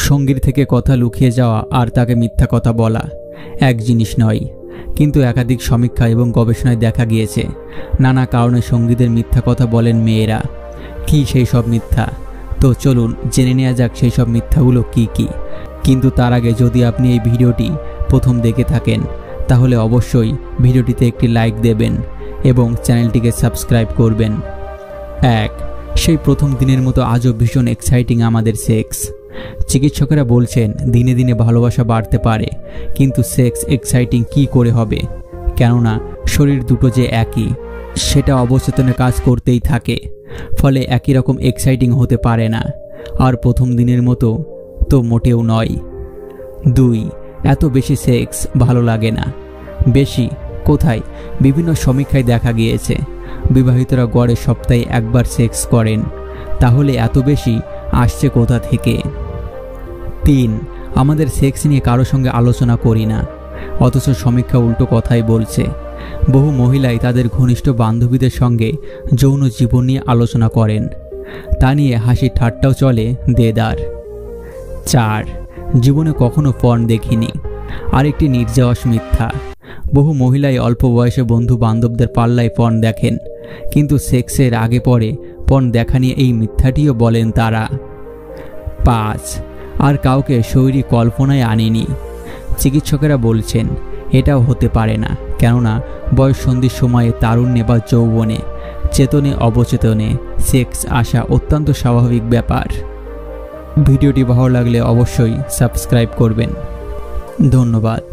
সঙ্গীর থেকে কথা লুকিয়ে যাওয়া আর তাকে মিথ্যা কথা বলা এক জিনিস নয়, কিন্তু একাধিক সমীক্ষা এবং গবেষণায় দেখা গিয়েছে নানা কারণে সঙ্গীদের মিথ্যা কথা বলেন মেয়েরা। কি সেই সব মিথ্যা? তো চলুন জেনে নেওয়া যাক সেই সব মিথ্যাগুলো কি কি। কিন্তু তার আগে যদি আপনি এই ভিডিওটি প্রথম দেখে থাকেন তাহলে অবশ্যই ভিডিওটিতে একটি লাইক দেবেন এবং চ্যানেলটিকে সাবস্ক্রাইব করবেন। 1. সেই প্রথম দিনের মতো আজও ভীষণ এক্সাইটিং আমাদের সেক্স। চিকিৎসকেরা বলছেন দিনে দিনে ভালোবাসা বাড়তে পারে, কিন্তু সেক্স এক্সাইটিং কি করে হবে? কেননা শরীর দুটো যে একই, সেটা অবচেতনে কাজ করতেই থাকে, ফলে একই রকম এক্সাইটিং হতে পারে না। আর প্রথম দিনের মতো তো মোটেও নয়। 2. এত বেশি সেক্স ভালো লাগে না। বেশি কোথায়? বিভিন্ন সমীক্ষায় দেখা গিয়েছে বিবাহিতরা গড়ে সপ্তাহে একবার সেক্স করেন, তাহলে এত বেশি আসছে কোথা থেকে? 3. আমাদের সেক্স নিয়ে কারো সঙ্গে আলোচনা করি না, অথচ সমীক্ষা উল্টো কথাই বলছে। বহু মহিলাই তাদের ঘনিষ্ঠ বান্ধবীদের সঙ্গে যৌন জীবন নিয়ে আলোচনা করেন, তা নিয়ে হাসি ঠাট্টাও চলে দেদার। 4. জীবনে কখনো পর্ন দেখিনি আরেকটি নির্যাস মিথ্যা। বহু মহিলাই অল্প বয়সে বন্ধু বান্ধবদের পাল্লায় পর্ন দেখেন, কিন্তু সেক্সের আগে পরে পর্ন দেখা নিয়ে এই মিথ্যাটিও বলেন তারা। 5. আর কাউকে শৈরী কল্পনায় আনেনি। চিকিৎসকেরা বলছেন এটাও হতে পারে না, কেননা বয়ঃসন্ধির সময়ে তারুণ্যে বা যৌবনে চেতনে অবচেতনে সেক্স আসা অত্যন্ত স্বাভাবিক ব্যাপার। ভিডিওটি ভালো লাগলে অবশ্যই সাবস্ক্রাইব করবেন। ধন্যবাদ।